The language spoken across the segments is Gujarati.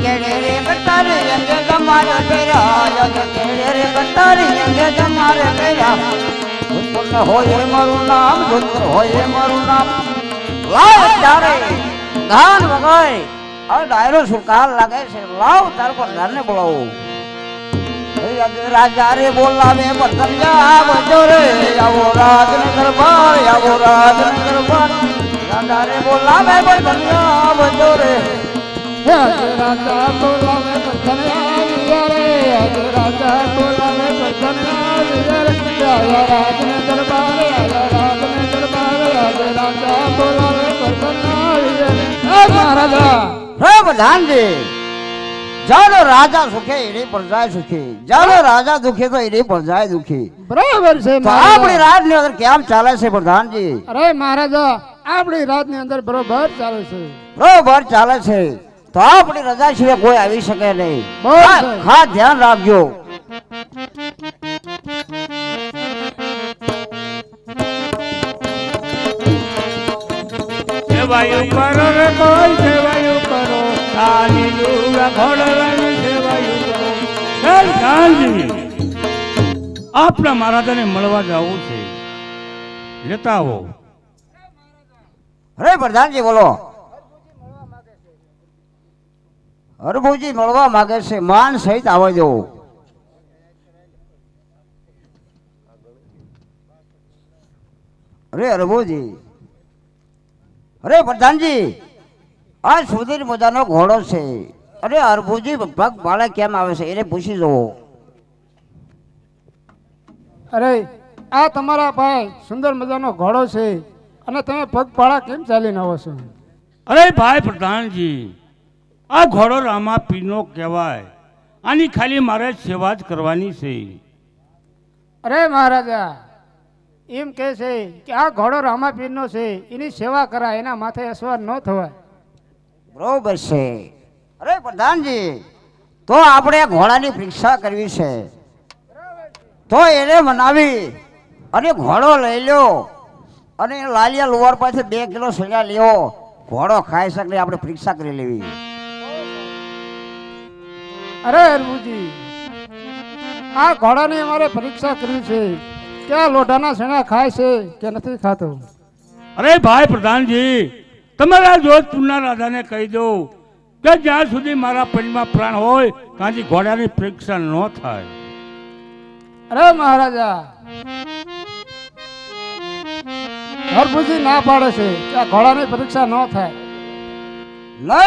કેડે રે કટારી અંગે તમારે પેરા કેડે રે કટારી અંગે તમારે પેરા ભૂતપૂર્ણ હોય મારું નામ ભૂતપૂર હોય મારું નામ લાવ ત્યારે ગાન વગાય આ ડાયરો સુકાલ લાગે છે લાવ તાર પર ધારને બોલાવો રાજા રે બોલાવે પતંગા બજો રે આવો રાજ ને દરબાર આવો રાજ ને દરબાર રાજા રે બોલાવે પતંગા બજો રે રાજા બોલાવે પતંગા રે રાજા બોલાવે પતંગા રે રાજ ને દરબાર રાજ ને દરબાર રાજા બોલાવે પતંગા રે મહારાજા હે પ્રધાનજી જાનો રાજા સુખે એની પ્રજા સુખી જાનો રાજા દુખે તો એની પ્રજા દુખી બરાબર છે તો આપણી રાજ ની અંદર કેમ ચાલે છે પ્રધાનજી અરે મહારાજા આપણી રાત ની અંદર બરોબર ચાલે છે બરોબર ચાલે છે તો આપણી રજા સિવાય કોઈ આવી શકે નહીં ખાસ ધ્યાન રાખજો સેવાયું કરો રે કોઈ સેવાયું કરો કાલી દુર્ગા ઘોડવાની સેવાયું કરો જય કાલજી આપણા મહારાજાને મળવા જવું છે લેતા આવો અરે પ્રધાનજી બોલો હરભુજી મળવા માંગે છે માન સહિત આવવા દો અરે હરભુજી અરે પ્રધાનજી આ સુધીર મજાનો ઘોડો છે અરે હરભુજી પગ પાળે કેમ આવે છે એને પૂછી જવો અરે આ તમારા ભાઈ સુંદર મજાનો ઘોડો છે અને તમે પગપાળા કેમ ચાલીને આવો છો અરે ભાઈ પ્રધાનજી આ ઘોડો રામા પીરનો કહેવાય આની ખાલી મારે સેવા જ કરવાની છે અરે મહારાજા એમ કહે છે કે આ ઘોડો રામાપીરનો છે એની સેવા કરાય એના માથે અસવાર ન થવાય બરોબર છે અરે પ્રધાનજી તો આપણે ઘોડાની પરીક્ષા કરવી છે તો એને મનાવી અને ઘોડો લઈ લ્યો અને લાલિયા લુવાર પાસે 2 કિલો સળિયા લ્યો ઘોડો ખાઈ શકે આપણે પરીક્ષા કરી લેવી અરે હરભુજી આ ઘોડાની અમારે પરીક્ષા કરવી છે કે આ લોઢાના સણા ખાય છે કે નથી ખાતો અરે ભાઈ પ્રધાનજી તમારા જોધપુરના રાજાને કહી દો કે જ્યાં સુધી મારા પંચમાં પ્રાણ હોય ત્યાંથી ઘોડાની પરીક્ષા ન થાય અરે મહારાજા હરભુજી ના પાડે છે કે આ ઘોડાની પરીક્ષા ન થાય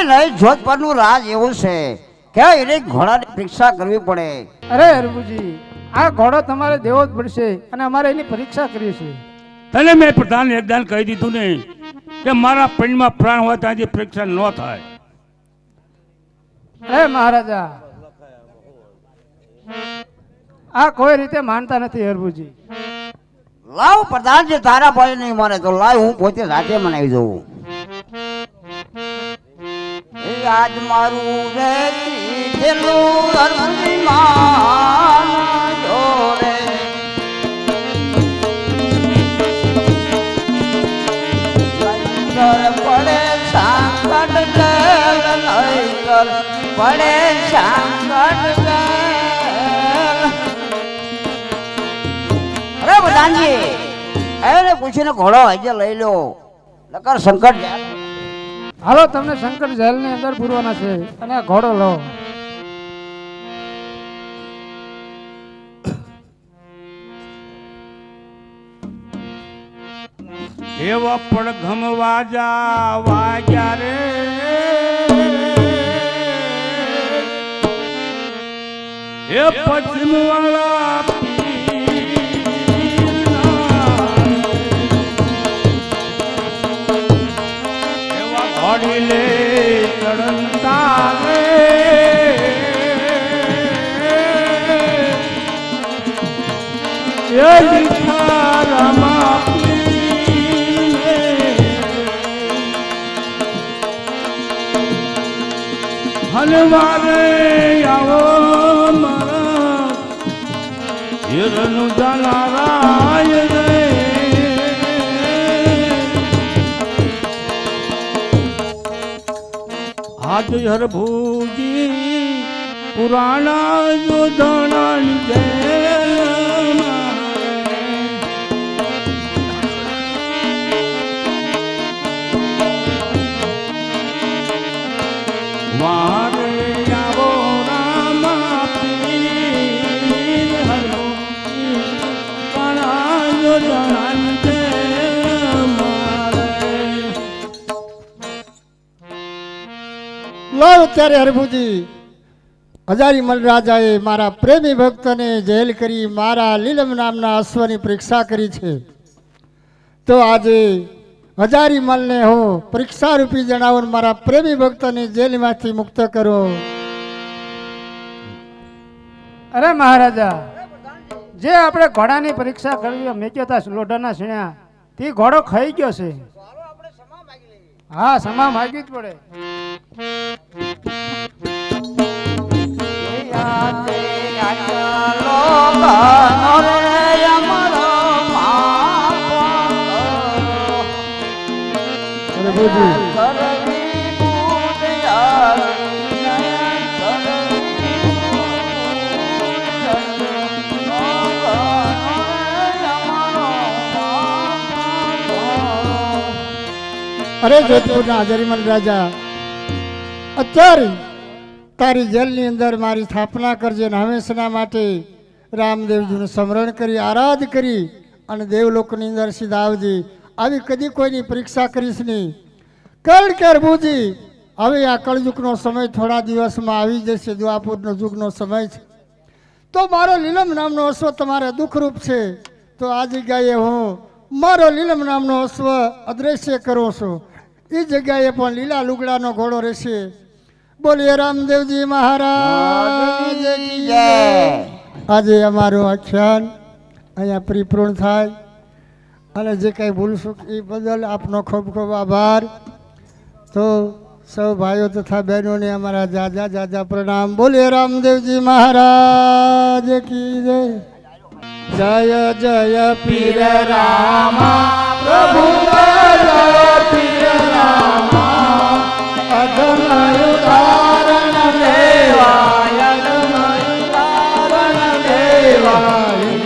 નહીં જોધપુરનું રાજ એવું છે કે એને ઘોડાની પરીક્ષા કરવી પડે અરે હરભુજી આ ઘોડો તમારે દેવો જ પડશે અને અમારે એની પરીક્ષા કરવી છે તને મેં પ્રધાન એકદાન કહી દીધું ને કે મારા પંચમાં પ્રાણ હોય ત્યાંથી પરીક્ષા ન થાય અરે મહારાજા આ કોઈ રીતે માનતા નથી હરભુજી લાવ પ્રધાનજી તારા ભાઈ નહીં માને તો લાવ હું પોતે જાતે મનાવી દઉં આજ મારું રે છેલ્લું અરમાન જોરે પડે સાંકટ ગેલ પડે સાંકટ ગેલ અરે પ્રધાનજી એને પૂછીને ઘોડો આજે લઈ લો નકર સંકટ જાય હાલો તમને શંકર જેલ ની અંદર પૂરવાના છે અને આ ઘોડો લો એવા પડઘમ વાગ્યા રે એ પશ્ચિમ વાળા ઘોડીલે ચડતા રે એ દીઠા રામા હલવારે આવો મારા હિરનું જલારાય રે આજ હરભુજી પુરાણા જોધણાની જેલ વારે આવો રામા પીર હરો પુરાણા જોધણાની જેલ મારે લો ત્યારે હરભુજી હજારીમલ રાજાએ મારા પ્રેમી ભક્તને જેલ કરી મારા લીલમ નામના અશ્વની પરીક્ષા કરી છે. તો આજે હજારીમલને હું પરીક્ષા રૂપી જણાવું મારા પ્રેમી ભક્તને જેલમાંથી મુક્ત કરો. અરે મહારાજા, જે આપણે ઘોડાની પરીક્ષા કરવી મેક્યો હતા લોઢાના સીણ્યા તે ઘોડો ખાઈ ગયો છે. હા, સમા માગવી જ પડે. હરભુજી અરે જોધપુરના હજારીમલ રાજા, અત્યારે તારી જેલની અંદર મારી સ્થાપના કરજે અને હંમેશના માટે રામદેવજીનું સ્મરણ કરી આરાધ કરી અને દેવલોકની અંદર સીધા આવજે. આવી કદી કોઈની પરીક્ષા કરીશ નહીં. કારણ કે હરભુજી હવે આ કળયુગનો સમય થોડા દિવસમાં આવી જશે. દ્વાપરનો યુગનો સમય છે. તો મારો લીલમ નામનો અશ્વ તમારે દુઃખરૂપ છે. તો આ જગ્યાએ હું મારો લીલમ નામનો અશ્વ અદ્રશ્ય કરું છું. એ જગ્યાએ પણ લીલા લુગડાનો ઘોડો રહેશે. બોલીએ રામદેવજી મહારાજ કી જય. આજે અમારું આખ્યાન અહીંયા પરિપૂર્ણ થાય અને જે કંઈ ભૂલશું એ બદલ આપનો ખૂબ ખૂબ આભાર. તો સૌ ભાઈઓ તથા બહેનોને અમારા જાજા જાજા પ્રણામ. બોલીએ રામદેવજી મહારાજ કી જય. જય જય પીર રામા પ્રભુ જય પીર રામા અધમય ઉદાહરણ દેવા અધમય ઉદાહરણ દેવા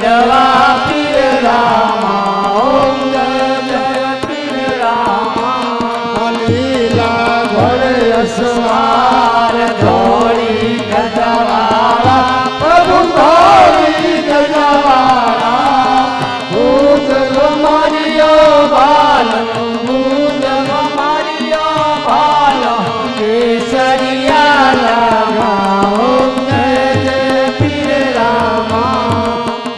જવા પીર રામા ઓમ જય જય પીર રામા લીલા ઘોડે અસવાર ધોળી ગજવાળા પ્રભુ ધોળી ગજવાળા ભૂત મારિયો બાલ ભૂત મારિયો બાલ કેસરિયા લાગા ઓમ જય જય પીર રામા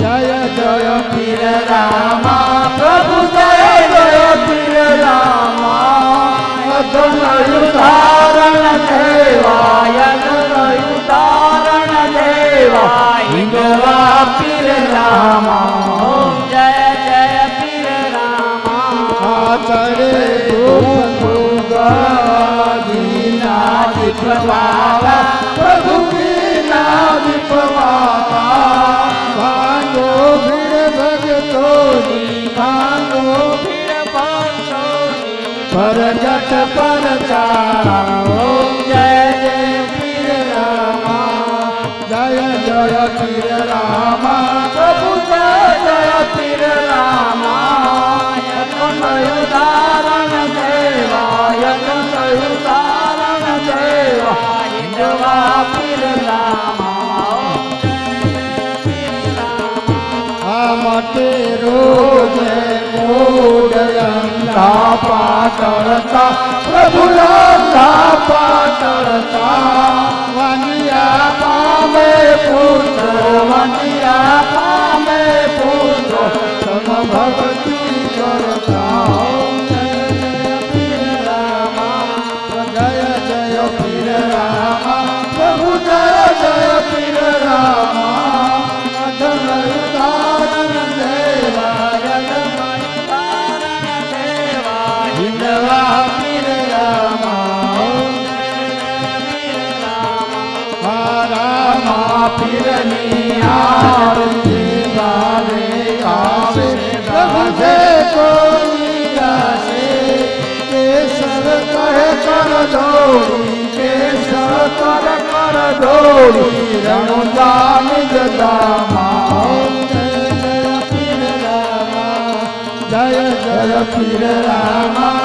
જય જય પીર રામા પ્રભુ જય જય પીર રામા અધમય ઉદાહરણ દેવા અધમય ઉદાહરણ દેવા હિંગવા પીર રામા ઓમ જય જય પીર રામા ચડે દીના દીપવાલા પ્રભુ દીના દીપવાલા ભાંગો ભીડ ભગતોની ભાંગો ભીડ ભગતોની પરજટ પરચારા ઓમ જય જય પીર રામા જય જય પીર રામા પ્રભુ જય જય પીર રામા અધમય ઉદાહરણ દેવા અધમય ઉદાહરણ દેવા હિંદવા પીર રામા આ માટે રોજે મોડયંતા પાટળતા પ્રભુ લંકા પાટળતા વાનિયા પામે પુત્ર વાનિયા પામે પુત્ર તમ ભક્તિ કરતા ઓમ જય જય પીર રામા જય જય પીર રામા પ્રભુ જય જય પીર રામા અધમય ઉદાહરણ દેવા અધમય ઉદાહરણ દેવા હિંદવા પીર રામા ઓમ રામા પીરની આરતી ગાવે ગાવે પ્રભુ કોઈ ગાશે કેસર કહે કર દોડી કેસર કર જોડી રણુજાન જદામાં જય જય પીર રામા